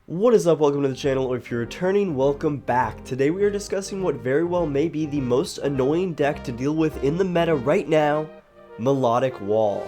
What is up, welcome to the channel, or if you're returning, welcome back. Today we are discussing what very well may be the most annoying deck to deal with in the meta right now, Milotic Wall.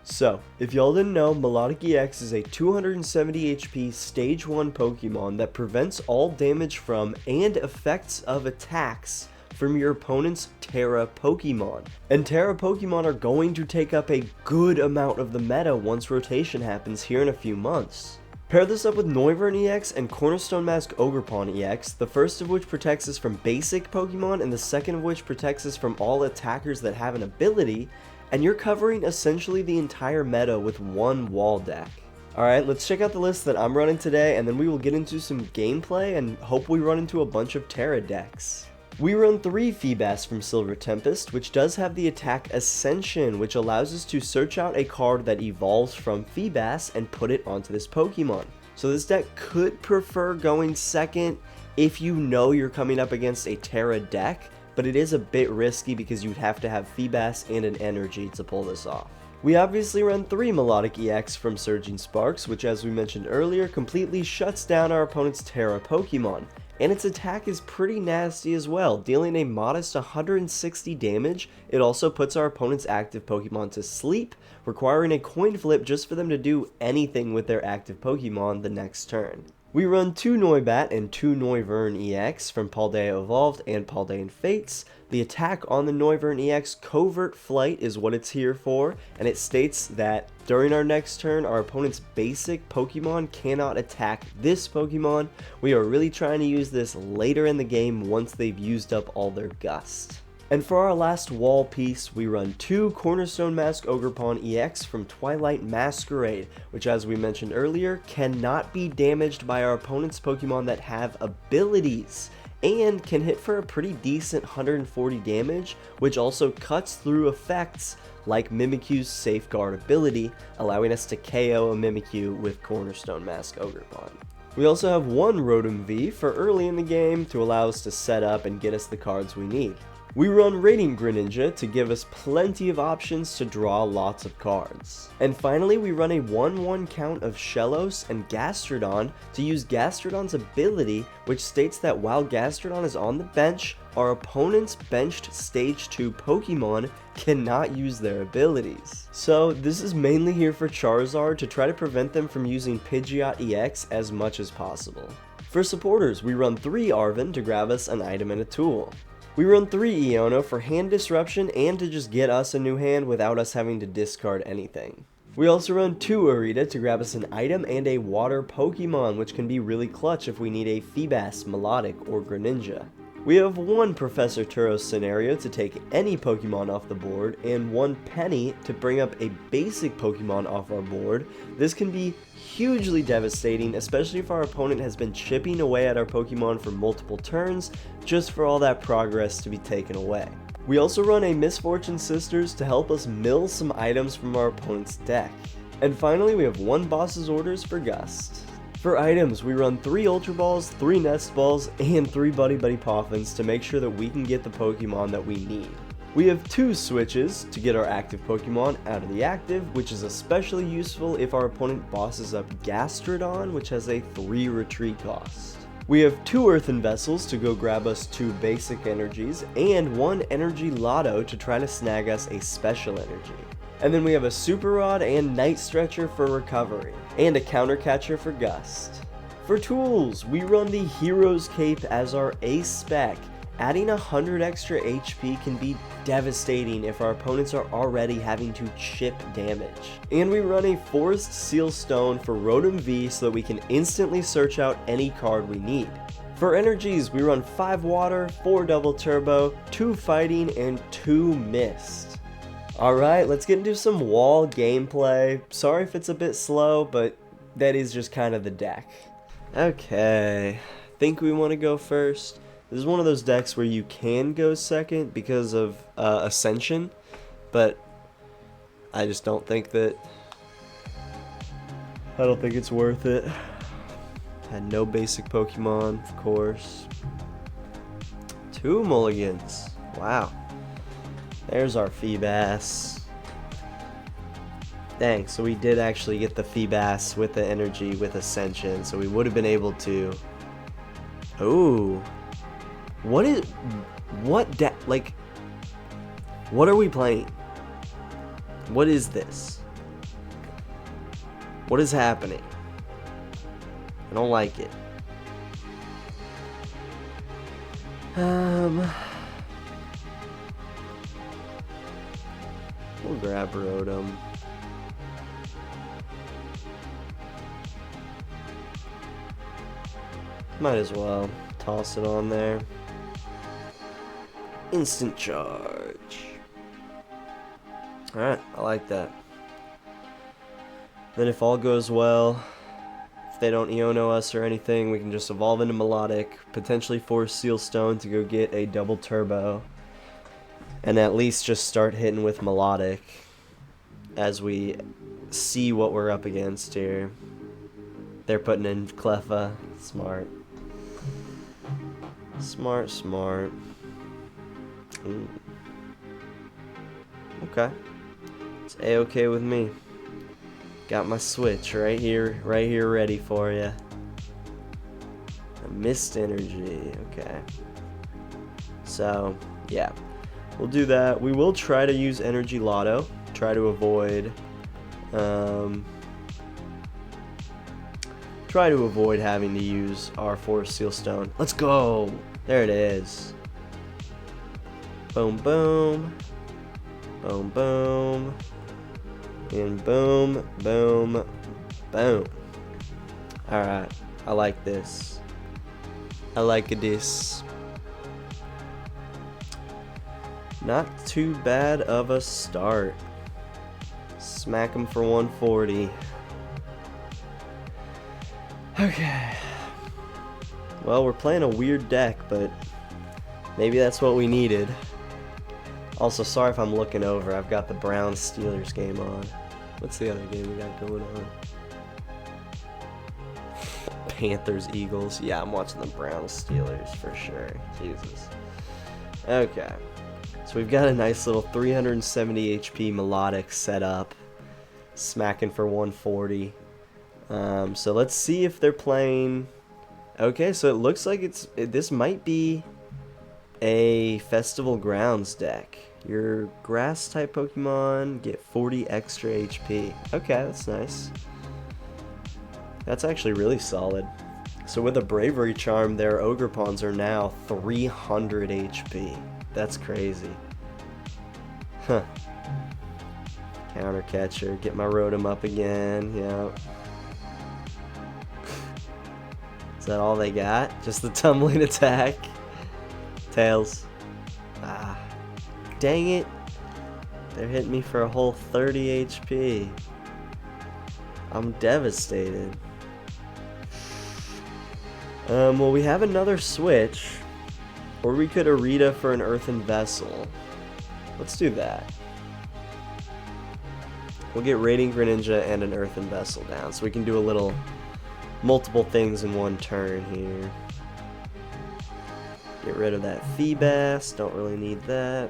So, if y'all didn't know, Milotic EX is a 270 HP Stage 1 Pokemon that prevents all damage from and effects of attacks from your opponent's Tera Pokemon. And Tera Pokemon are going to take up a good amount of the meta once rotation happens here in a few months. Pair this up with Noivern EX and Cornerstone Mask Ogerpon EX, the first of which protects us from basic Pokemon and the second of which protects us from all attackers that have an ability, and you're covering essentially the entire meta with one wall deck. Alright, let's check out the list that I'm running today, and then we will get into some gameplay and hope we run into a bunch of Tera decks. We run 3 Feebas from Silver Tempest, which does have the attack Ascension, which allows us to search out a card that evolves from Feebas and put it onto this Pokemon. So this deck could prefer going second if you know you're coming up against a Tera deck, but it is a bit risky because you'd have to have Feebas and an Energy to pull this off. We obviously run 3 Milotic EX from Surging Sparks, which, as we mentioned earlier, completely shuts down our opponent's Tera Pokemon. And its attack is pretty nasty as well, dealing a modest 160 damage. It also puts our opponent's active Pokemon to sleep, requiring a coin flip just for them to do anything with their active Pokemon the next turn. We run 2 Noibat and 2 Noivern EX from Paldea Evolved and Paldean Fates. The attack on the Noivern EX, Covert Flight, is what it's here for, and it states that during our next turn, our opponent's basic Pokemon cannot attack this Pokemon. We are really trying to use this later in the game once they've used up all their Gust. And for our last wall piece, we run 2 Cornerstone Mask Ogerpon EX from Twilight Masquerade, which, as we mentioned earlier, cannot be damaged by our opponent's Pokemon that have abilities, and can hit for a pretty decent 140 damage, which also cuts through effects like Mimikyu's Safeguard ability, allowing us to KO a Mimikyu with Cornerstone Mask Ogerpon. We also have 1 Rotom V for early in the game to allow us to set up and get us the cards we need. We run Radiant Greninja to give us plenty of options to draw lots of cards. And finally, we run a 1-1 count of Shellos and Gastrodon to use Gastrodon's ability, which states that while Gastrodon is on the bench, our opponent's benched Stage 2 Pokemon cannot use their abilities. So this is mainly here for Charizard to try to prevent them from using Pidgeot EX as much as possible. For supporters, we run 3 Arven to grab us an item and a tool. We run 3 Iono for hand disruption and to just get us a new hand without us having to discard anything. We also run 2 Irida to grab us an item and a water Pokemon, which can be really clutch if we need a Feebas, Milotic, or Greninja. We have 1 Professor Turo scenario to take any Pokemon off the board, and 1 Penny to bring up a basic Pokemon off our board. This can be hugely devastating, especially if our opponent has been chipping away at our Pokemon for multiple turns, just for all that progress to be taken away. We also run a Misfortune Sisters to help us mill some items from our opponent's deck. And finally, we have 1 Boss's Orders for Gust. For items, we run 3 Ultra Balls, 3 Nest Balls, and 3 Buddy-Buddy Poffins to make sure that we can get the Pokemon that we need. We have 2 switches to get our active Pokemon out of the active, which is especially useful if our opponent bosses up Gastrodon, which has a 3 retreat cost. We have 2 Earthen Vessels to go grab us 2 basic energies, and 1 Energy Loto to try to snag us a special energy. And then we have a Super Rod and Night Stretcher for recovery, and a Counter Catcher for Gust. For tools, we run the Hero's Cape as our ace spec. Adding 100 extra HP can be devastating if our opponents are already having to chip damage. And we run a Forest Seal Stone for Rotom V so that we can instantly search out any card we need. For energies, we run 5 Water, 4 Double Turbo, 2 Fighting, and 2 Mist. Alright, let's get into some wall gameplay. Sorry if it's a bit slow, but that is just kind of the deck. Okay, I think we want to go first. This is one of those decks where you can go second because of Ascension, but I just don't think that... I don't think it's worth it. Had no basic Pokemon, of course. 2 mulligans. Wow. There's our Feebas. Dang, so we did actually get the Feebas with the energy with Ascension, so we would have been able to... Ooh. What are we playing? What is this? What is happening? I don't like it. We'll grab Rotom. Might as well toss it on there. Instant charge. Alright, I like that. Then if all goes well, if they don't Iono us or anything, we can just evolve into Milotic, potentially force Seal Stone to go get a double turbo, and at least just start hitting with Milotic as we see what we're up against here. They're putting in Cleffa. Smart. Smart, smart. Ooh. Okay. It's A-okay with me. Got my Switch right here ready for you. A Mist Energy, okay. So, yeah. We'll do that. We will try to use Energy Loto. Try to avoid having to use our Force Seal Stone. Let's go! There it is. Boom, boom. Boom, boom. And boom, boom, boom. Alright, I like this. I like this. Not too bad of a start. Smack him for 140. Okay. Well, we're playing a weird deck, but maybe that's what we needed. Also, sorry if I'm looking over. I've got the Browns Steelers game on. What's the other game we got going on? Panthers Eagles. Yeah, I'm watching the Browns Steelers for sure. Jesus. Okay. So we've got a nice little 370 HP Milotic set up. Smacking for 140. So let's see if they're playing... Okay, so it looks like this might be a Festival Grounds deck. Your grass type Pokemon get 40 extra HP. Okay, that's nice. That's actually really solid. So with a Bravery Charm, their Ogerpons are now 300 HP. That's crazy. Huh. Counter Catcher, get my Rotom up again. Yeah. Is that all they got? Just the tumbling attack? Tails. Ah. Dang it. They're hitting me for a whole 30 HP. I'm devastated. Well, we have another Switch. Or we could Irida for an Earthen Vessel. Let's do that. We'll get Radiant Greninja and an Earthen Vessel down, so we can do a little multiple things in one turn here. Get rid of that Feebas, don't really need that.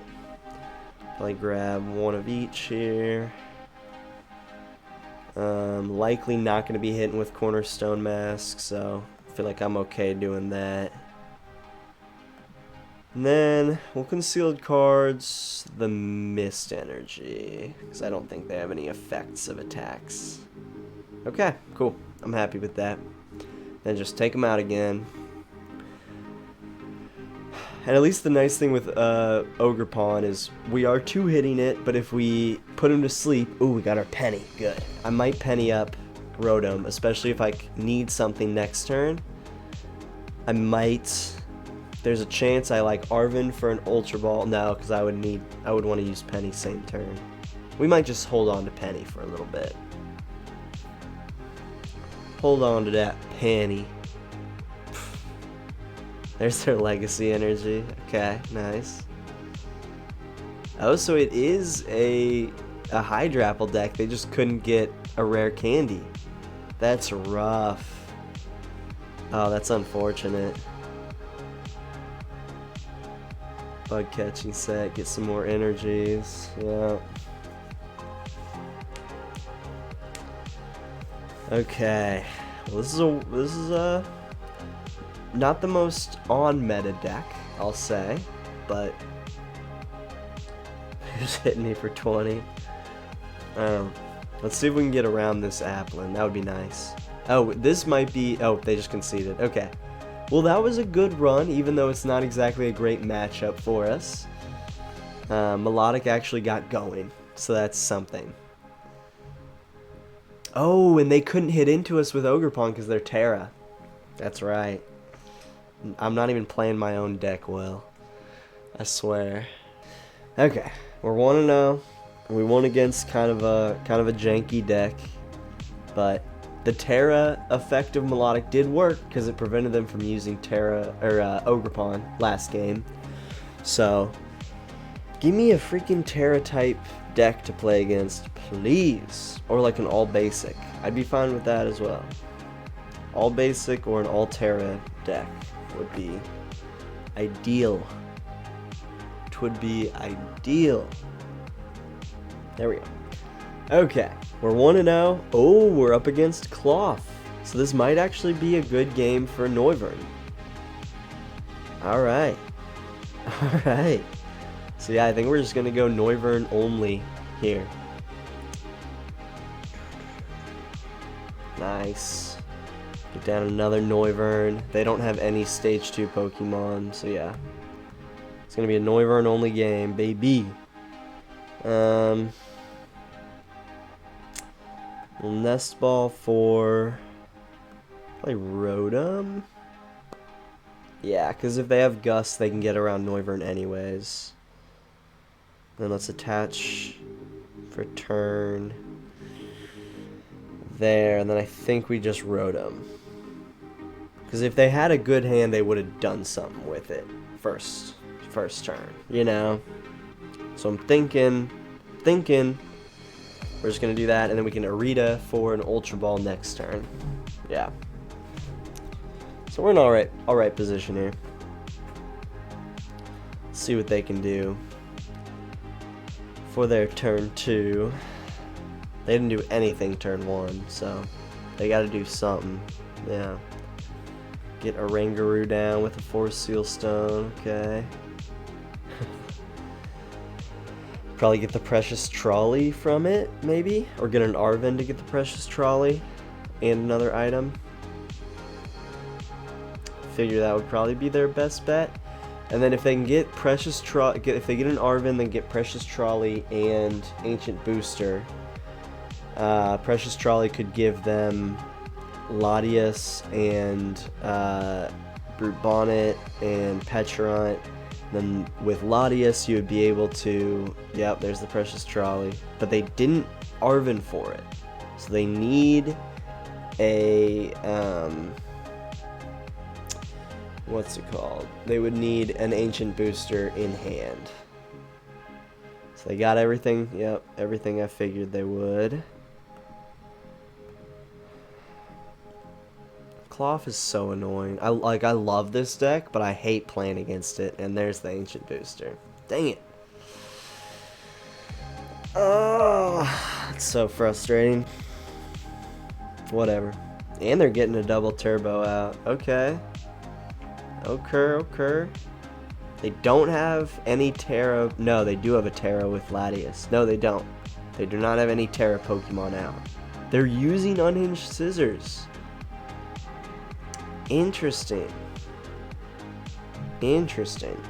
Probably grab one of each here. Likely not going to be hitting with Cornerstone Mask, so I feel like I'm okay doing that. And then we'll concealed cards the Mist Energy, because I don't think they have any effects of attacks. Okay, cool. I'm happy with that. Then just take them out again. And at least the nice thing with Ogerpon is we are two-hitting it, but if we put him to sleep... Ooh, we got our Penny. Good. I might Penny up Rotom, especially if I need something next turn. I might... There's a chance I like Arven for an Ultra Ball. No, because I would want to use Penny same turn. We might just hold on to Penny for a little bit. Hold on to that Penny. There's their Legacy Energy. Okay, nice. Oh, so it is a Hydrapple deck. They just couldn't get a rare candy. That's rough. Oh, that's unfortunate. Bug catching set. Get some more energies. Yeah. Okay, well, this is a not the most on meta deck, I'll say, but who's hitting me for 20? Let's see if we can get around this Applin. That would be nice. Oh, this might be... Oh, they just conceded. Okay. Well, that was a good run, even though it's not exactly a great matchup for us. Milotic actually got going, so that's something. Oh, and they couldn't hit into us with Ogerpon because they're Tera. That's right. I'm not even playing my own deck well. I swear. Okay, we're 1-0. We won against kind of a janky deck, but the Tera effect of Milotic did work because it prevented them from using Tera or Ogerpon last game. So, give me a freaking Tera type deck to play against, please, or like an all basic. I'd be fine with that as well. All basic or an all Tera deck would be ideal. It would be ideal. There we go. Okay, we're 1-0. Oh, we're up against Cloth. So this might actually be a good game for Noivern. Alright. Alright. So yeah, I think we're just going to go Noivern only here. Nice. Get down another Noivern. They don't have any Stage 2 Pokemon, so yeah. It's going to be a Noivern only game, baby. Nest Ball for probably Rotom. Yeah, because if they have Gust, they can get around Noivern anyways. Then let's attach for turn there, and then I think we just Rotom. Because if they had a good hand, they would have done something with it first turn, you know? So I'm thinking we're just going to do that, and then we can Irida for an Ultra Ball next turn. Yeah. So we're in alright position here. Let's see what they can do for their turn 2. They didn't do anything turn 1, so they got to do something. Yeah. Get Oranguru down with a Force Seal Stone. Okay. Probably get the Precious Trolley from it, maybe? Or get an Arven to get the Precious Trolley and another item. Figure that would probably be their best bet. And then if they can get if they get an Arven, then get Precious Trolley and Ancient Booster. Precious Trolley could give them Latias and Brute Bonnet and Petrant. Then with Latias, you would be able to... Yep, there's the Precious Trolley. But they didn't Arven for it. So they need a... what's it called? They would need an Ancient Booster in hand. So they got everything. Yep, everything I figured they would. Cloth is so annoying. I love this deck, but I hate playing against it. And there's the Ancient Booster. Dang it. Oh, it's so frustrating. Whatever. And they're getting a double turbo out. Okay. Okay. They don't have any Tera. No, they do have a Tera with Latias. No, they don't. They do not have any Tera Pokemon out. They're using Unhinged Scissors. Interesting.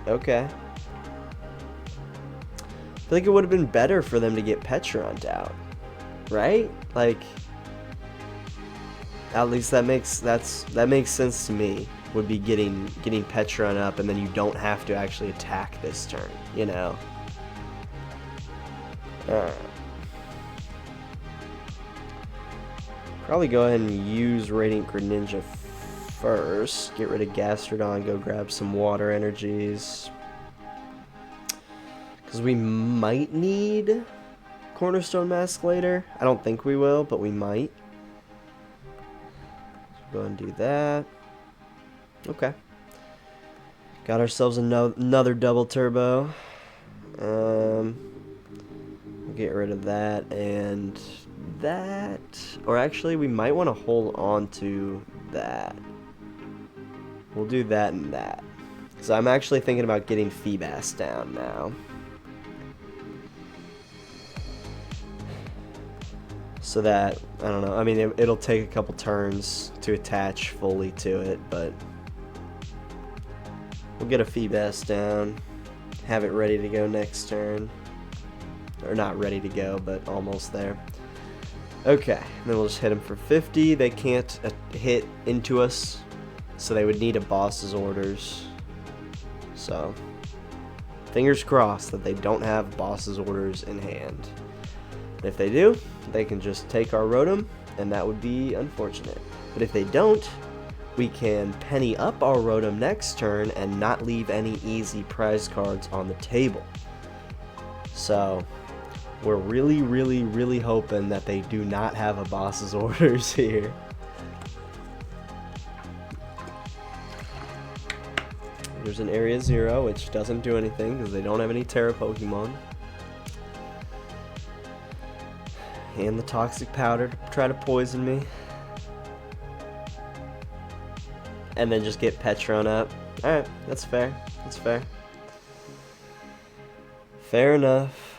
Okay. I feel like it would have been better for them to get Petrant out, right? Like, at least that makes sense to me. Would be getting Petrant up, and then you don't have to actually attack this turn, you know. Probably go ahead and use Radiant Greninja first. Get rid of Gastrodon, go grab some water energies. Because we might need Cornerstone Mask later. I don't think we will, but we might. Go ahead and do that. Okay. Got ourselves another double turbo. We'll get rid of that and that. Or actually, we might want to hold on to that. We'll do that and that. So I'm actually thinking about getting Feebas down now. So that, I don't know, I mean, it'll take a couple turns to attach fully to it, but we'll get a Feebas down, have it ready to go next turn. Or not ready to go, but almost there. Okay, then we'll just hit them for 50. They can't hit into us, so they would need a boss's orders. So, fingers crossed that they don't have boss's orders in hand. If they do, they can just take our Rotom, and that would be unfortunate. But if they don't, we can penny up our Rotom next turn and not leave any easy prize cards on the table. So, we're really hoping that they do not have a boss's orders here. There's an Area 0, which doesn't do anything because they don't have any Tera Pokemon. And the Toxic Powder to try to poison me. And then just get Petron up. Alright, that's fair. That's fair. Fair enough.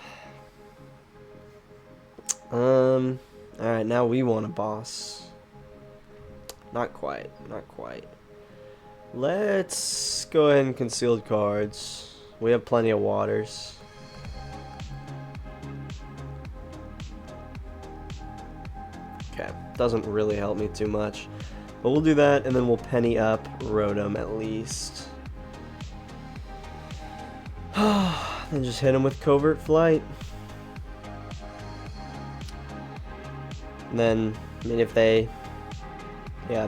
Alright, now we want a boss. Not quite. Not quite. Let's go ahead and concealed cards. We have plenty of waters. Okay, doesn't really help me too much. But we'll do that, and then we'll penny up Rotom at least. Then just hit him with Covert Flight. And then, I mean, if they... Yeah,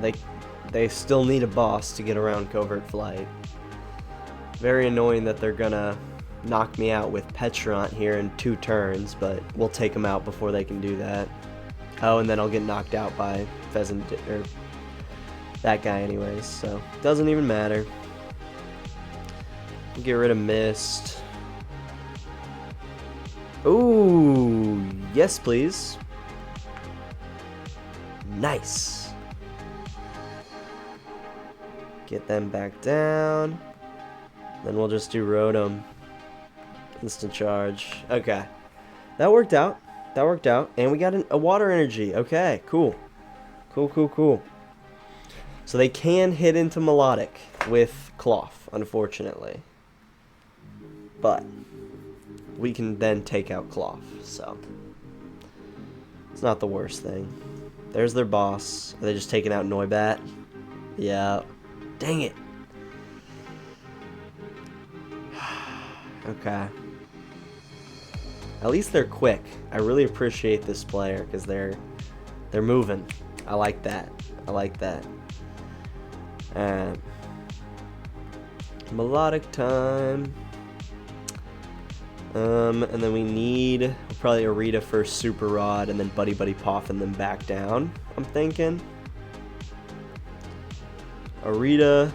they still need a boss to get around Covert Flight. Very annoying that they're gonna knock me out with Petron here in 2 turns, but we'll take them out before they can do that. Oh, and then I'll get knocked out by Pheasant, or that guy anyways, so doesn't even matter. Get rid of Mist. Ooh, yes please. Nice. Get them back down. Then we'll just do Rotom. Instant charge. Okay. That worked out. That worked out. And we got a water energy. Okay, cool. Cool. So they can hit into Milotic with Cloth, unfortunately. But we can then take out Cloth, so it's not the worst thing. There's their boss. Are they just taking out Noibat? Yeah. Dang it. Okay. At least they're quick. I really appreciate this player because they're moving. I like that. I like that. Milotic time. And then we need probably Irida for Super Rod and then Buddy-Buddy Poffin them back down, I'm thinking. Irida.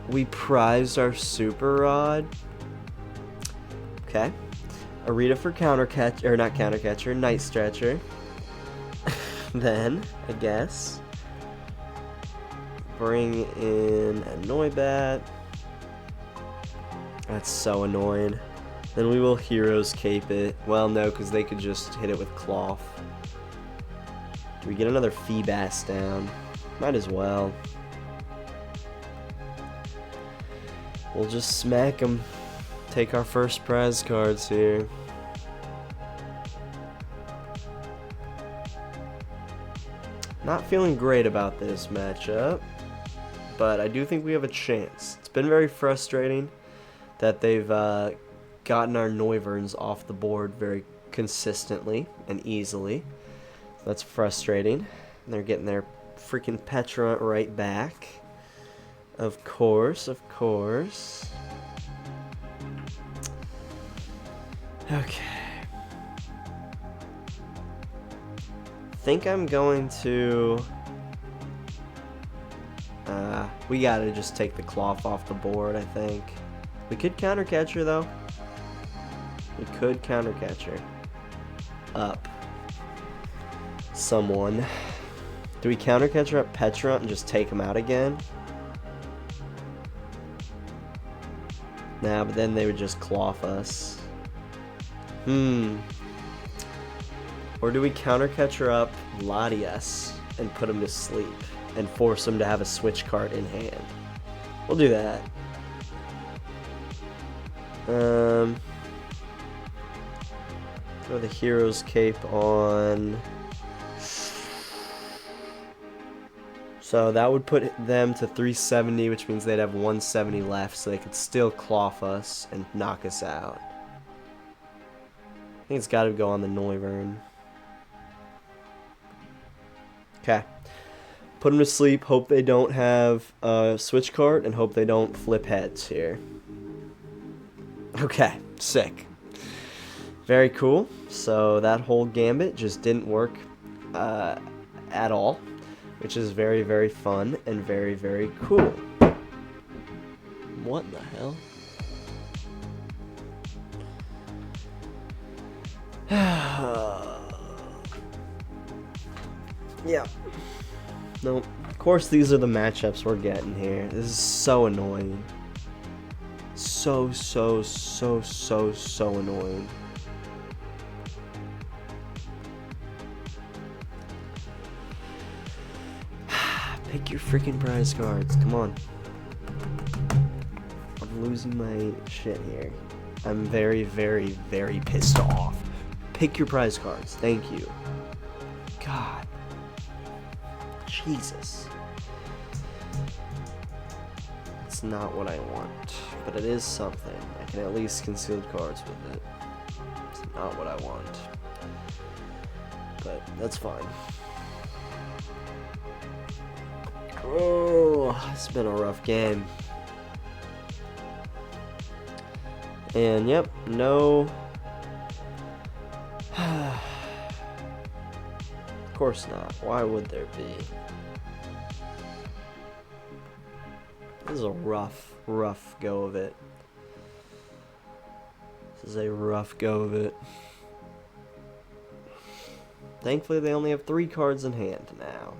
We prized our Super Rod. Okay. Irida for counter catch, or not counter catcher, Night Stretcher. Then, I guess, bring in a Noibat. That's so annoying. Then we will Heroes Cape it. Well, no, because they could just hit it with Cloth. Do we get another Feebas down? Might as well. We'll just smack them. Take our first prize cards here. Not feeling great about this matchup, but I do think we have a chance. It's been very frustrating that they've gotten our Noiverns off the board very consistently and easily. That's frustrating. They're getting their freaking Petron right back. Of course, of course. Okay. I think I'm going to... we gotta just take the Cloth off the board, I think. We could counter catch her, though. We could counter catch her. up someone. Do we counter catcher up Petra and just take him out again? Nah, but then they would just cloth us. Or do we counter catcher up Latias and put him to sleep and force him to have a switch card in hand? We'll do that. Throw the Hero's Cape on. So that would put them to 370, which means they'd have 170 left, so they could still cloth us and knock us out. I think it's got to go on the Noivern. Okay. Put them to sleep. Hope they don't have a switch card, and hope they don't flip heads here. Okay, sick. Very cool. So that whole gambit just didn't work at all, which is very, very fun and very, very cool. What the hell? Yeah. Nope. Of course, these are the matchups we're getting here. This is so annoying. So annoying. Pick your freaking prize cards. Come on. I'm losing my shit here. I'm very, very, very pissed off. Pick your prize cards. Thank you. God. Jesus. It's not what I want, but it is something. I can at least conceal cards with it. It's not what I want, but that's fine. Oh, it's been a rough game. And yep, no. Of course not. Why would there be? This is a rough go of it. This is a rough go of it. Thankfully, they only have 3 cards in hand now.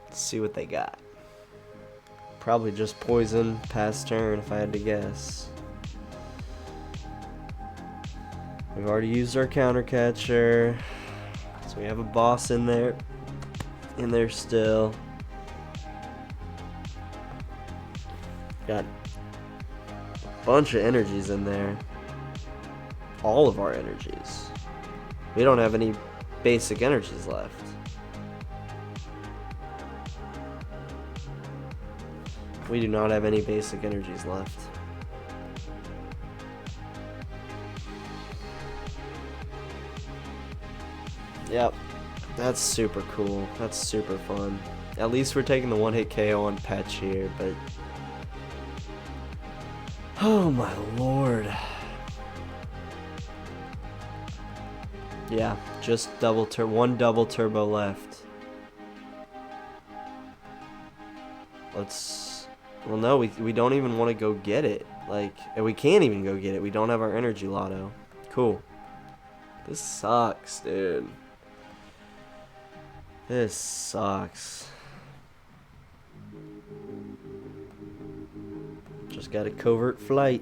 Let's see what they got. Probably just poison past turn if I had to guess. We've already used our counter catcher. So we have a boss in there still. Got a bunch of energies in there. All of our energies. We don't have any basic energies left. We do not have any basic energies left. Yep. That's super cool. That's super fun. At least we're taking the one-hit KO on Petch here, but... oh my lord. Yeah, just one double turbo left. Let's... well, no, we don't even want to go get it. Like, and we can't even go get it. We don't have our Energy Loto. Cool. This sucks, dude. This sucks. Just got a covert flight.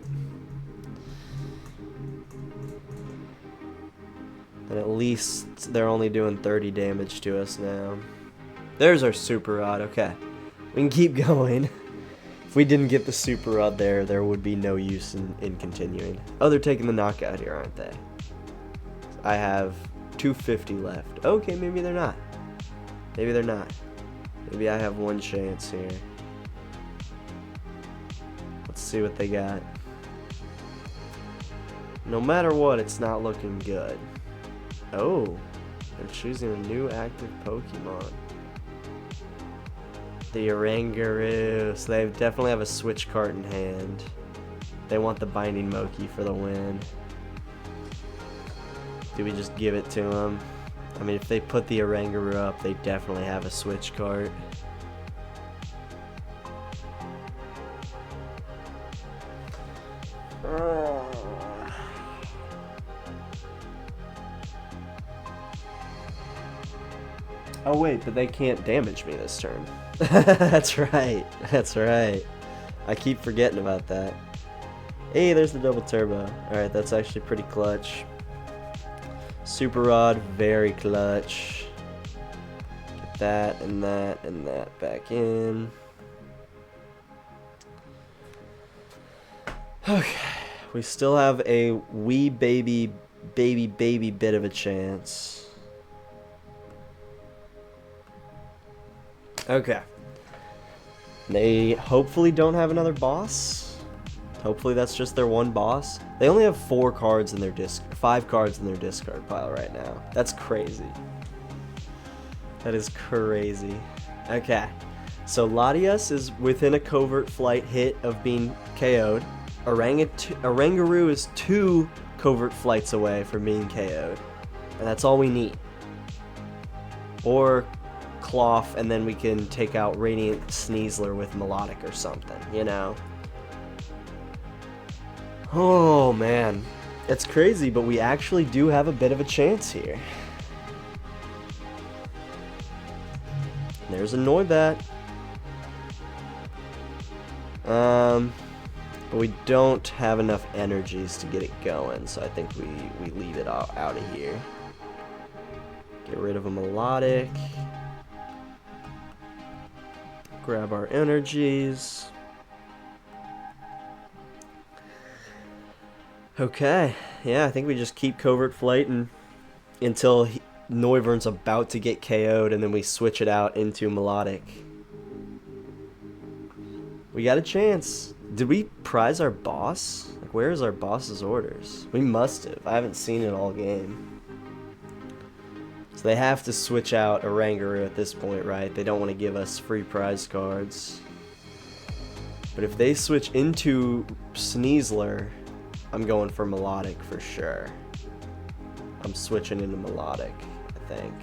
And at least they're only doing 30 damage to us now. There's our Super Rod. Okay. We can keep going. If we didn't get the Super Rod there would be no use in continuing. Oh, they're taking the knockout here, aren't they? I have 250 left. Okay, maybe they're not. Maybe they're not. Maybe I have one chance here. Let's see what they got. No matter what, it's not looking good. Oh, they're choosing a new active Pokemon. The Oranguru. So they definitely have a switch card in hand. They want the Binding Moki for the win. Do we just give it to them? I mean, if they put the Oranguru up, they definitely have a switch card. Oh wait, but they can't damage me this turn. That's right. That's right. I keep forgetting about that. Hey, there's the double turbo. Alright, that's actually pretty clutch. Super Rod, very clutch. Get that and that and that back in. Okay. We still have a wee baby bit of a chance. Okay. They hopefully don't have another boss. Hopefully that's just their one boss. They only have 5 cards in their discard pile right now. That's crazy. That is crazy. Okay. So Latias is within a covert flight hit of being KO'd. Oranguru is 2 covert flights away from being KO'd. And that's all we need. Or Cloth, and then we can take out Radiant Sneasler with Milotic or something, you know? Oh, man. It's crazy, but we actually do have a bit of a chance here. There's a Noibat. But we don't have enough energies to get it going, so I think we leave it out of here. Get rid of a Milotic. Grab our energies. Okay, yeah, I think we just keep covert flighting until Noivern's about to get KO'd, and then we switch it out into Milotic. We got a chance. Did we prize our boss? Like, where is our boss's orders? We must have. I haven't seen it all game. So they have to switch out Oranguru at this point, right? They don't want to give us free prize cards. But if they switch into Sneasler, I'm going for Milotic for sure. I'm switching into Milotic, I think.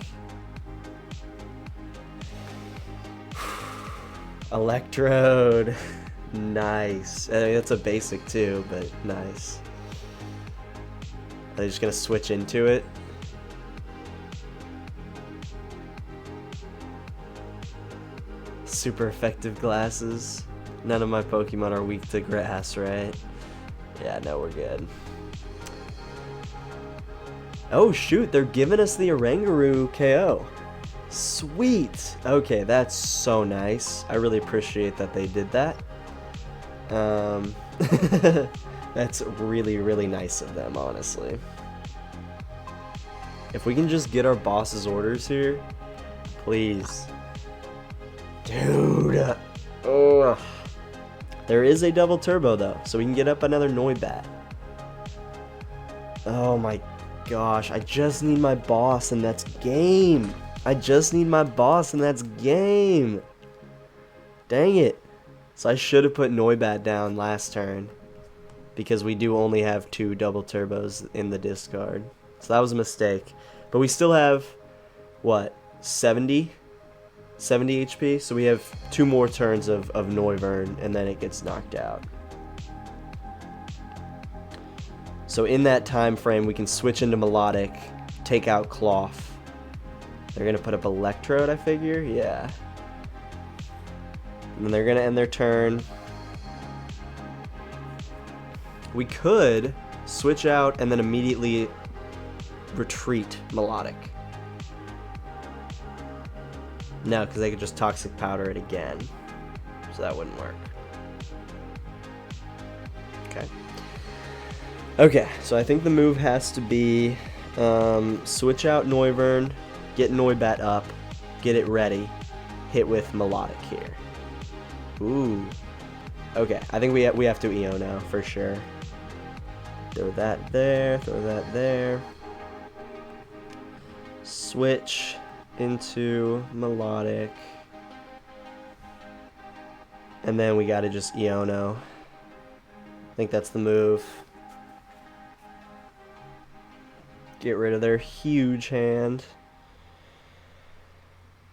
Electrode. Nice. I mean, that's a basic too, but nice. Are they just gonna switch into it? Super effective glasses. None of my Pokemon are weak to grass, right? Yeah, no, we're good. Oh shoot, they're giving us the Oranguru KO. Sweet. Okay, that's so nice. I really appreciate that they did that. That's really, really nice of them, honestly. If we can just get our boss's orders here, please. Dude. Ugh. There is a double turbo though, so we can get up another Noibat. Oh my gosh, I just need my boss and that's game. I just need my boss and that's game. Dang it. So I should have put Noibat down last turn, because we do only have 2 double turbos in the discard. So that was a mistake. But we still have, what, 70 HP? So we have 2 more turns of Noivern, and then it gets knocked out. So in that time frame, we can switch into Milotic, take out Cloth. They're going to put up Electrode, I figure? Yeah. And then they're going to end their turn. We could switch out and then immediately retreat Milotic. No, because they could just Toxic Powder it again. So that wouldn't work. Okay. Okay, so I think the move has to be switch out Noivern, get Noibat up, get it ready, hit with Milotic here. Ooh. Okay, I think we have to Iono for sure. Throw that there, throw that there. Switch into Milotic. And then we gotta just Iono. I think that's the move. Get rid of their huge hand.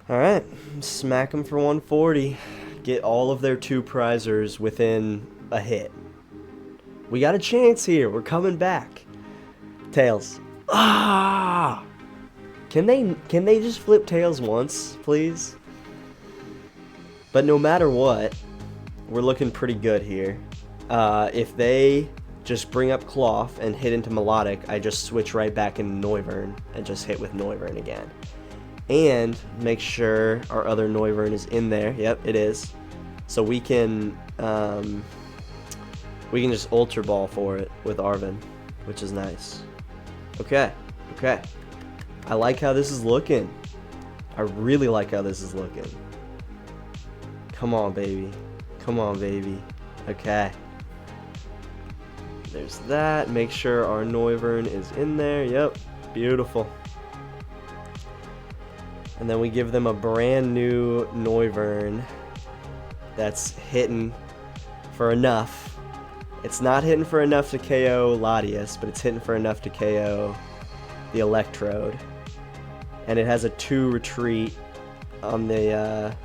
Alright, smack them for 140. Get all of their 2 prizers within a hit. We got a chance here. We're coming back. Tails. Ah! Can they just flip tails once, please? But no matter what, we're looking pretty good here. If they just bring up Cloth and hit into Milotic, I just switch right back into Noivern and just hit with Noivern again. And make sure our other Noivern is in there. Yep, it is. So we can just Ultra Ball for it with Arven, which is nice. Okay. I like how this is looking. I really like how this is looking. Come on, baby. Come on, baby. Okay. There's that. Make sure our Noivern is in there. Yep. Beautiful. And then we give them a brand new Noivern that's hitting for enough. It's not hitting for enough to KO Latias, but it's hitting for enough to KO the Electrode. And it has a 2 retreat on the...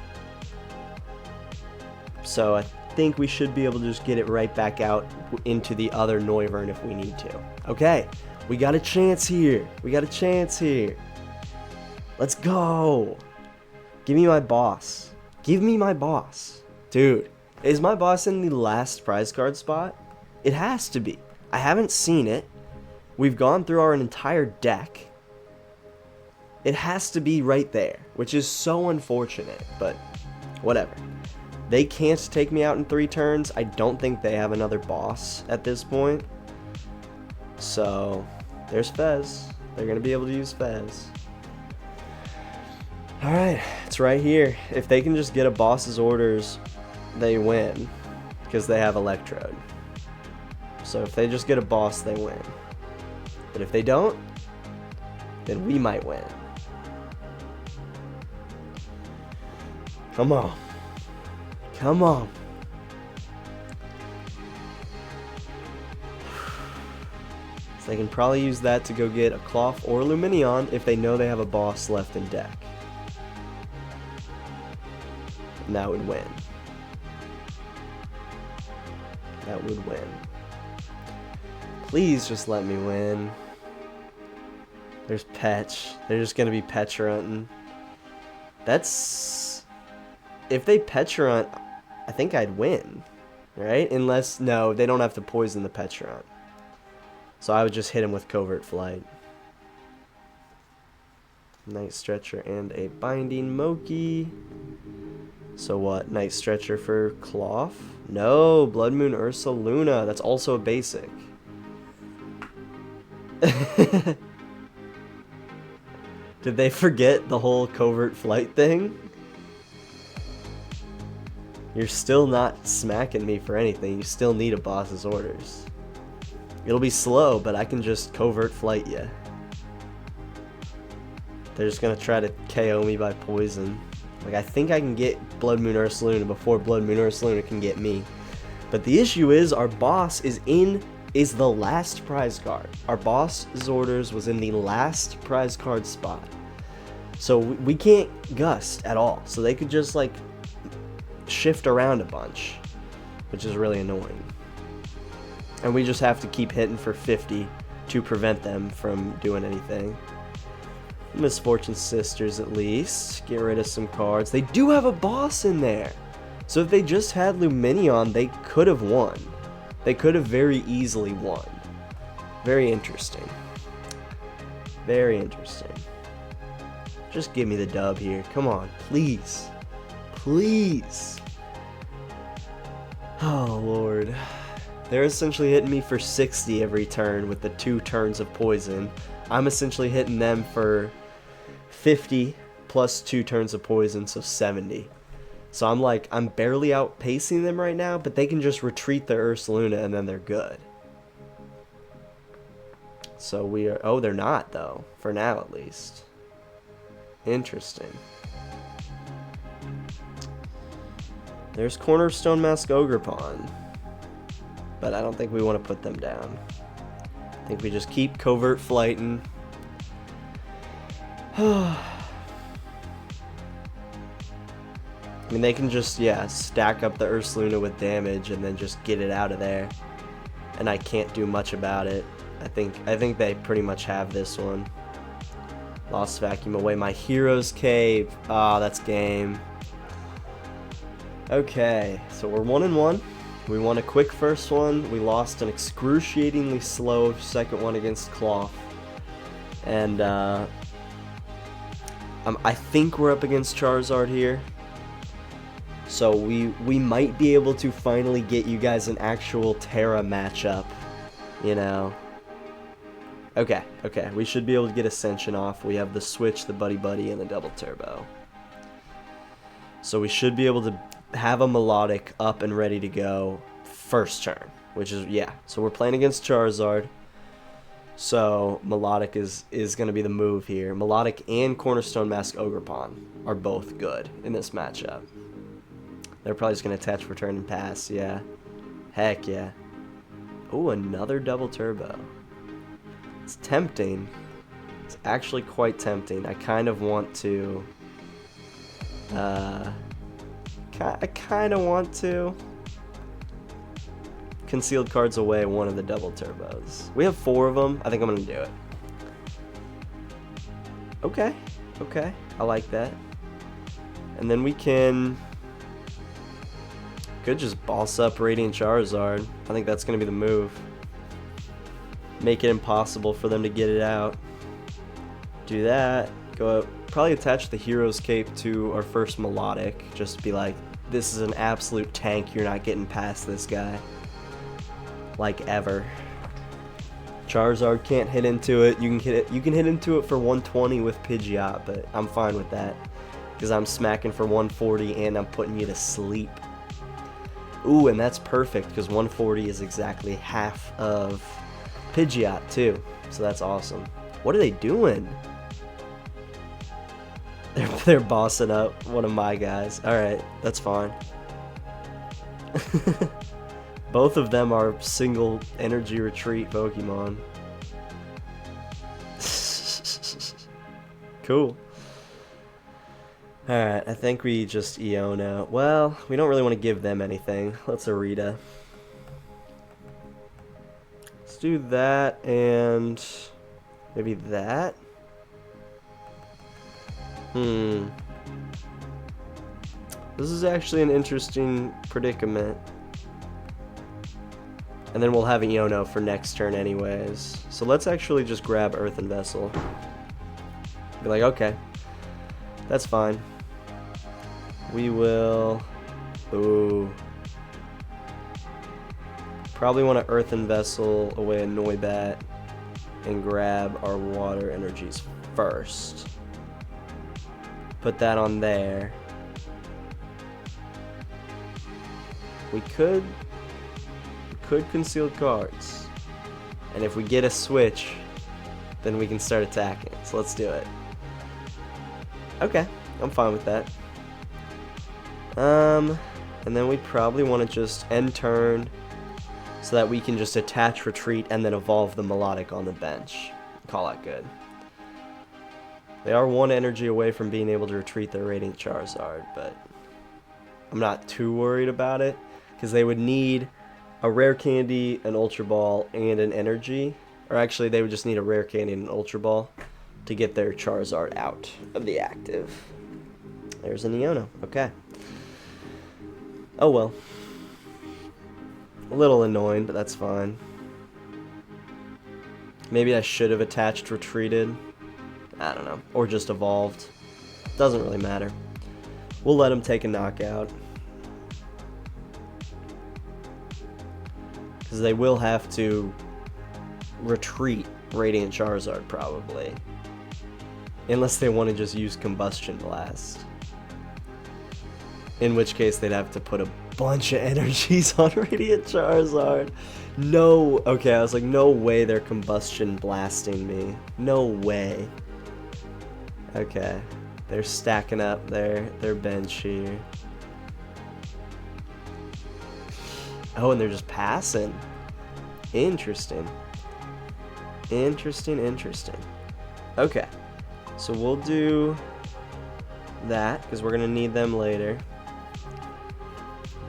So I think we should be able to just get it right back out into the other Noivern if we need to. Okay, we got a chance here. Let's go. Give me my boss. Dude, is my boss in the last prize card spot? It has to be. I haven't seen it. We've gone through our entire deck. It has to be right there, which is so unfortunate, but whatever. They can't take me out in 3 turns. I don't think they have another boss at this point. So, there's Fez. They're going to be able to use Fez. Alright, it's right here. If they can just get a boss's orders, they win. Because they have Electrode. So if they just get a boss, they win. But if they don't, then we might win. Come on. Come on. So they can probably use that to go get a Cloth or Lumineon if they know they have a boss left in deck. And that would win. That would win. Please just let me win. There's Petch. They're just going to be Petchurunting. That's... If they Petchurunt, I think I'd win. Right? Unless... No, they don't have to poison the Petchurunt. So I would just hit him with Covert Flight. Night Stretcher and a Binding Moki. So what? Night Stretcher for Cloth? No, Blood Moon Ursaluna. That's also a basic. Did they forget the whole Covert Flight thing? You're still not smacking me for anything. You still need a boss's orders. It'll be slow, but I can just Covert Flight you. They're just gonna try to KO me by poison. Like, I think I can get Blood Moon Ursaluna before Blood Moon Ursaluna can get me. But the issue is our boss is the last prize card. Our boss's orders was in the last prize card spot. So we can't gust at all. So they could just like shift around a bunch, which is really annoying. And we just have to keep hitting for 50 to prevent them from doing anything. Misfortune Sisters at least. Get rid of some cards. They do have a boss in there. So if they just had Lumineon, they could have won. They could have very easily won. Very interesting. Very interesting. Just give me the dub here. Come on, please. Please. Oh, Lord. They're essentially hitting me for 60 every turn with the 2 turns of poison. I'm essentially hitting them for 50 plus 2 turns of poison, so 70. So I'm barely outpacing them right now, but they can just retreat their Ursaluna and then they're good. So we are... Oh, they're not, though. For now, at least. Interesting. There's Cornerstone Mask Ogerpon. But I don't think we want to put them down. I think we just keep Covert Flighting. I mean, they can just, yeah, stack up the Ursaluna with damage and then just get it out of there. And I can't do much about it. I think they pretty much have this one. Lost Vacuum away. My Hero's Cave. Ah, that's game. Okay, so we're 1-1. We won a quick first one. We lost an excruciatingly slow second one against Cloth. And I think we're up against Charizard here. So we might be able to finally get you guys an actual Tera matchup, you know. Okay, we should be able to get Ascension off. We have the Switch, the Buddy-Buddy, and the Double Turbo. So we should be able to have a Milotic up and ready to go first turn, which is, yeah. So we're playing against Charizard. So Milotic is going to be the move here. Milotic and Cornerstone Mask Ogerpon are both good in this matchup. They're probably just going to attach, return, and pass, yeah. Heck yeah. Ooh, another Double Turbo. It's tempting. It's actually quite tempting. I kind of want to... I kind of want to concealed cards away one of the Double Turbos. We have 4 of them. I think I'm going to do it. Okay. I like that. And then we could just boss up Radiant Charizard. I think that's going to be the move. Make it impossible for them to get it out. Do that. Go up. Probably attach the Hero's Cape to our first Milotic. Just be like, this is an absolute tank. You're not getting past this guy. Like ever. Charizard can't hit into it. You can hit into it for 120 with Pidgeot, but I'm fine with that. Because I'm smacking for 140 and I'm putting you to sleep. Ooh, and that's perfect because 140 is exactly half of Pidgeot too. So that's awesome. What are they doing? They're bossing up one of my guys. Alright, that's fine. Both of them are single energy retreat Pokemon. Cool. Alright, I think we just Iono. Well, we don't really want to give them anything. Let's Irida. Let's do that and maybe that. This is actually an interesting predicament. And then we'll have Iono for next turn anyways. So let's actually just grab Earthen Vessel. Be like, okay, that's fine. We will... Ooh. Probably want to Earthen Vessel away a Noibat and grab our water energies first. Put that on there. We could conceal cards. And if we get a switch, then we can start attacking. So let's do it. Okay, I'm fine with that. And then we probably want to just end turn so that we can just attach, retreat, and then evolve the Milotic on the bench. Call that good. They are 1 energy away from being able to retreat their Radiant Charizard, but I'm not too worried about it because they would need a Rare Candy, an Ultra Ball, and an Energy. Or actually, they would just need a Rare Candy and an Ultra Ball to get their Charizard out of the active. There's an Iono. Okay. Oh well. A little annoying, but that's fine. Maybe I should have attached, retreated. I don't know. Or just evolved. Doesn't really matter. We'll let him take a knockout. Because they will have to retreat Radiant Charizard, probably. Unless they want to just use Combustion Blast. In which case, they'd have to put a bunch of energies on Radiant Charizard. No. Okay, I was like, no way they're Combustion Blasting me. No way. Okay. They're stacking up their bench here. Oh, and they're just passing. Interesting. Interesting. Okay. So we'll do that, because we're going to need them later.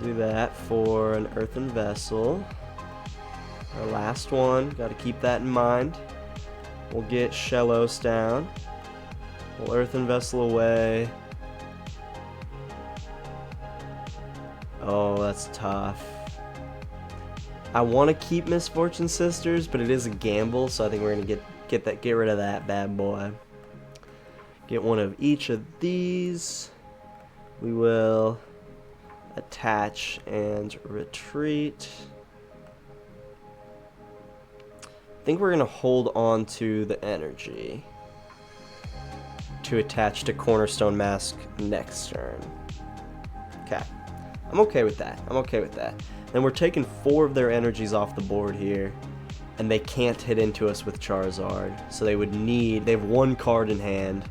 Do that for an Earthen Vessel. Our last one. Got to keep that in mind. We'll get Shellos down. We'll Earthen Vessel away. Oh, that's tough. I want to keep Misfortune Sisters, but it is a gamble, so I think we're gonna get rid of that bad boy. Get one of each of these. We will attach and retreat. I think we're gonna hold on to the energy to attach to Cornerstone Mask next turn. Okay. I'm okay with that. I'm okay with that. And we're taking 4 of their energies off the board here, and they can't hit into us with Charizard. So they have 1 card in hand.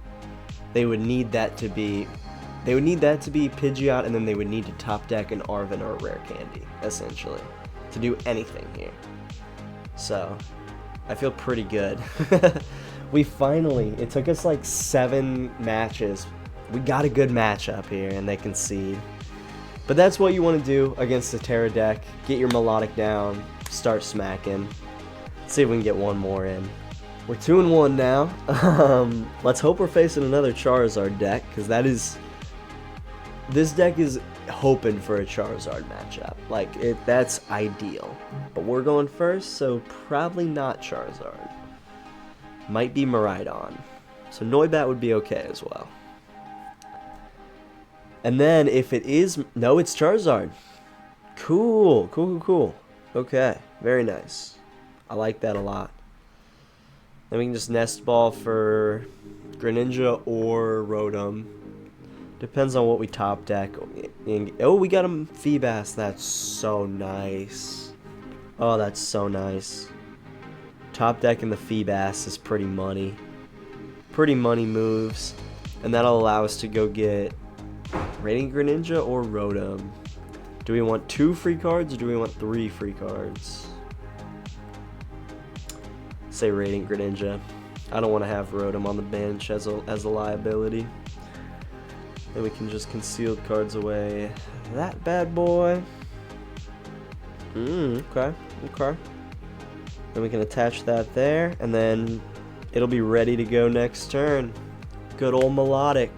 They would need that to be Pidgeot, and then they would need to top deck an Arven or a Rare Candy, essentially, to do anything here. So I feel pretty good. It took us like 7 matches. We got a good matchup here, and they concede. But that's what you want to do against the Tera deck. Get your Milotic down, start smacking. See if we can get one more in. We're 2-1 now. Let's hope we're facing another Charizard deck, because this deck is hoping for a Charizard matchup. Like, that's ideal. But we're going first, so probably not Charizard. Might be Miraidon. So Noibat would be okay as well. And then if it is... No, it's Charizard. Cool. Okay, very nice. I like that a lot. Then we can just Nest Ball for Greninja or Rotom. Depends on what we top deck. Oh, we got him Feebas. That's so nice. Oh, that's so nice. Top deck in the Feebas is pretty money. Pretty money moves. And that'll allow us to go get Radiant Greninja or Rotom. Do we want 2 free cards or do we want 3 free cards? Say Radiant Greninja. I don't want to have Rotom on the bench as a liability. Then we can just concealed cards away that bad boy. Okay. Then we can attach that there, and then it'll be ready to go next turn. Good old Milotic.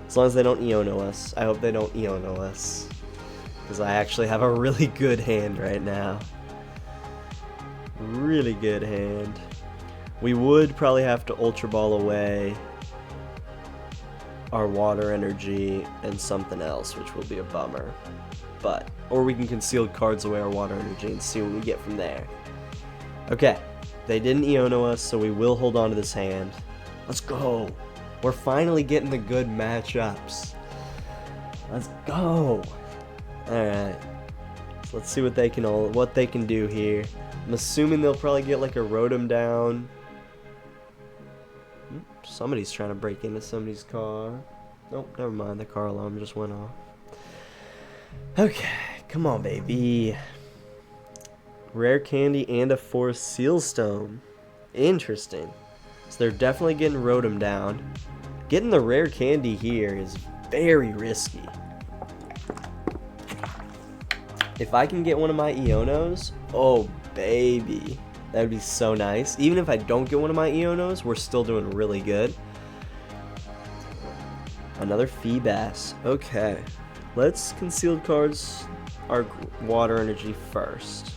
As long as they don't Iono us. I hope they don't Iono us, because I actually have a really good hand right now. Really good hand. We would probably have to Ultra Ball away our water energy and something else, which will be a bummer. Or we can conceal cards away our water energy and see what we get from there. Okay, they didn't Iono us, so we will hold on to this hand. Let's go. We're finally getting the good matchups. Let's go. Alright. So let's see what they can do here. I'm assuming they'll probably get like a Rotom down. Somebody's trying to break into somebody's car. Nope, never mind. The car alarm just went off. Okay, come on, baby. Rare Candy and a Forest Seal Stone. Interesting. So they're definitely getting Rotom down. Getting the Rare Candy here is very risky. If I can get one of my Ionos, oh baby, that would be so nice. Even if I don't get one of my Ionos, we're still doing really good. Another Feebas. Okay, let's concealed cards our water energy first.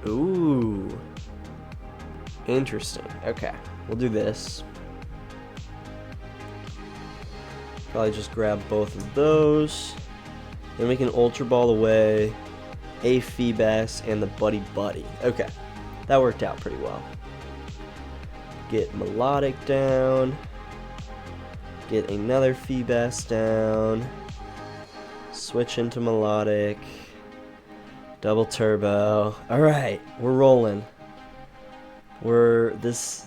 Ooh, interesting. Okay, we'll do this. Probably just grab both of those. Then we can Ultra Ball away a Feebas and the Buddy-Buddy. Okay, that worked out pretty well. Get Milotic down. Get another Feebas down. Switch into Milotic. Double turbo. Alright, we're rolling. We're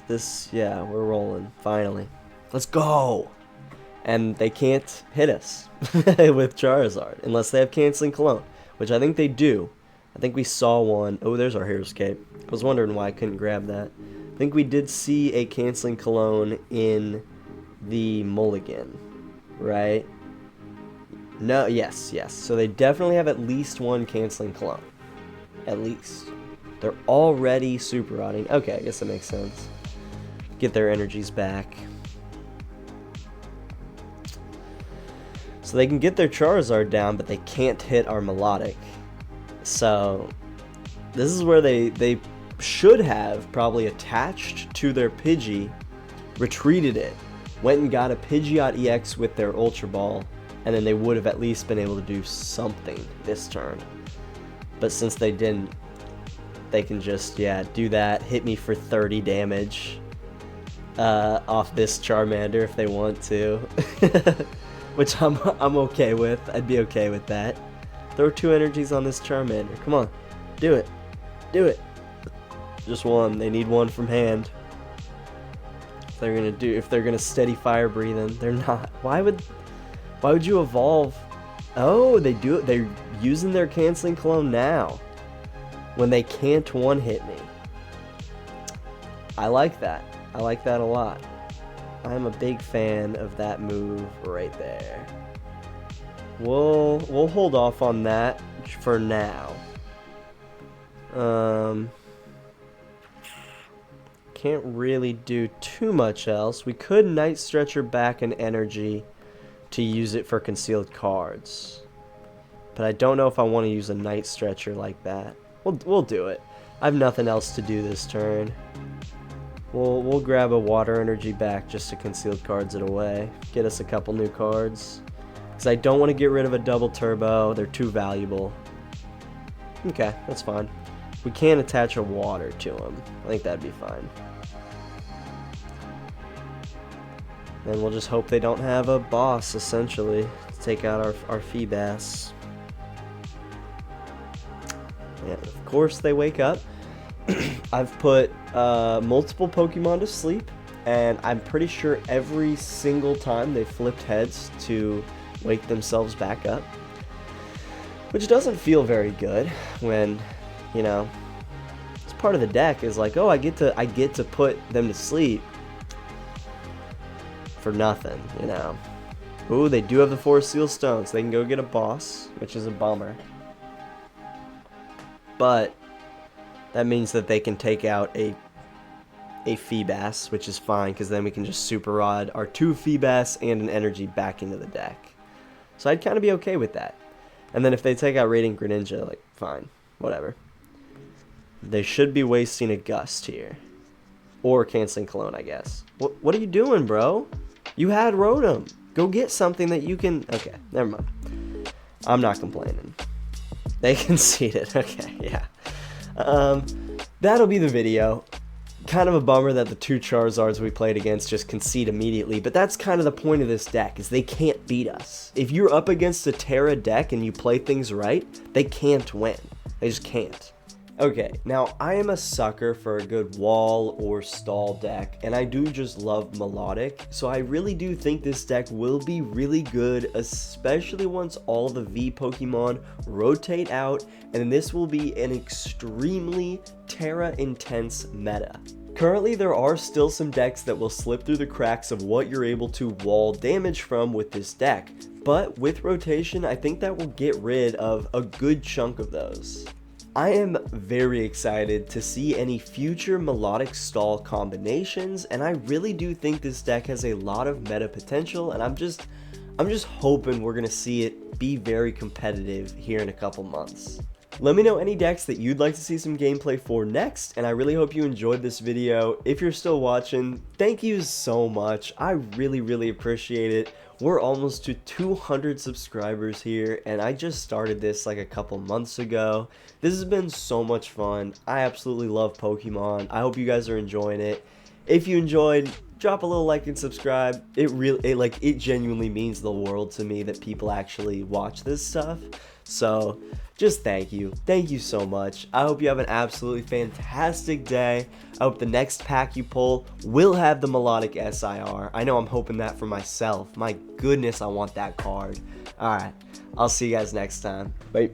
rolling, finally. Let's go! And they can't hit us with Charizard unless they have Canceling Cologne, which I think they do. I think we saw one. Oh, there's our Hero's Cape. I was wondering why I couldn't grab that. I think we did see a Canceling Cologne in the Mulligan, right? No, yes. So they definitely have at least one Canceling Cologne. At least. They're already Super Rotting. Okay, I guess that makes sense. get their energies back. So they can get their Charizard down, but they can't hit our Milotic. So this is where they should have probably attached to their Pidgey, retreated it, went and got a Pidgeot EX with their Ultra Ball, and then they would have at least been able to do something this turn. But since they didn't, they can just, yeah, do that, hit me for 30 damage off this Charmander if they want to. Which I'm okay with. I'd be okay with that. Throw 2 energies on this Charmander. Come on. Do it. Do it. Just one. They need one from hand. If they're gonna steady fire breathing, they're not. Why would you evolve? Oh, they do it. They're using their canceling clone now when they can't one-hit me. I like that. I like that a lot. I'm a big fan of that move right there. We'll hold off on that for now. Can't really do too much else. We could Night Stretcher back an energy to use it for concealed cards, but I don't know if I want to use a Night Stretcher like that. We'll do it. I have nothing else to do this turn. We'll grab a water energy back just to concealed cards it away. Get us a couple new cards. Because I don't want to get rid of a double turbo. They're too valuable. Okay, that's fine. We can attach a water to them. I think that'd be fine. And we'll just hope they don't have a boss, essentially, to take out our Feebas. Yeah, of course they wake up. I've put multiple Pokemon to sleep, and I'm pretty sure every single time they flipped heads to wake themselves back up, which doesn't feel very good when, you know, it's part of the deck is like, oh, I get to put them to sleep for nothing, you know. Ooh, they do have the 4 Seal Stones, so they can go get a boss, which is a bummer. But that means that they can take out a Feebas, which is fine, because then we can just Super Rod our 2 Feebas and an energy back into the deck. So I'd kind of be okay with that. And then if they take out Radiant Greninja, like, fine, whatever. They should be wasting a Gust here. Or canceling Clone, I guess. What are you doing, bro? You had Rotom. Go get something that you can... Okay, never mind. I'm not complaining. They conceded. Okay, yeah. That'll be the video. Kind of a bummer that the 2 Charizards we played against just concede immediately, but that's kind of the point of this deck, is they can't beat us. If you're up against a Tera deck and you play things right, they can't win. They just can't. Okay, now I am a sucker for a good wall or stall deck, and I do just love Milotic, so I really do think this deck will be really good, especially once all the V Pokemon rotate out, and this will be an extremely Tera intense meta. Currently, there are still some decks that will slip through the cracks of what you're able to wall damage from with this deck, but with rotation, I think that will get rid of a good chunk of those. I am very excited to see any future Milotic stall combinations, and I really do think this deck has a lot of meta potential, and I'm just hoping we're going to see it be very competitive here in a couple months. Let me know any decks that you'd like to see some gameplay for next, and I really hope you enjoyed this video. If you're still watching, thank you so much. I really appreciate it. We're almost to 200 subscribers here, and I just started this like a couple months ago. This has been so much fun. I absolutely love Pokemon. I hope you guys are enjoying it. If you enjoyed, drop a little like and subscribe. It genuinely means the world to me that people actually watch this stuff. So just thank you so much. I hope you have an absolutely fantastic day. I hope the next pack you pull will have the Milotic SIR. I know I'm hoping that for myself. My goodness, I want that card. Alright, I'll see you guys next time. Bye.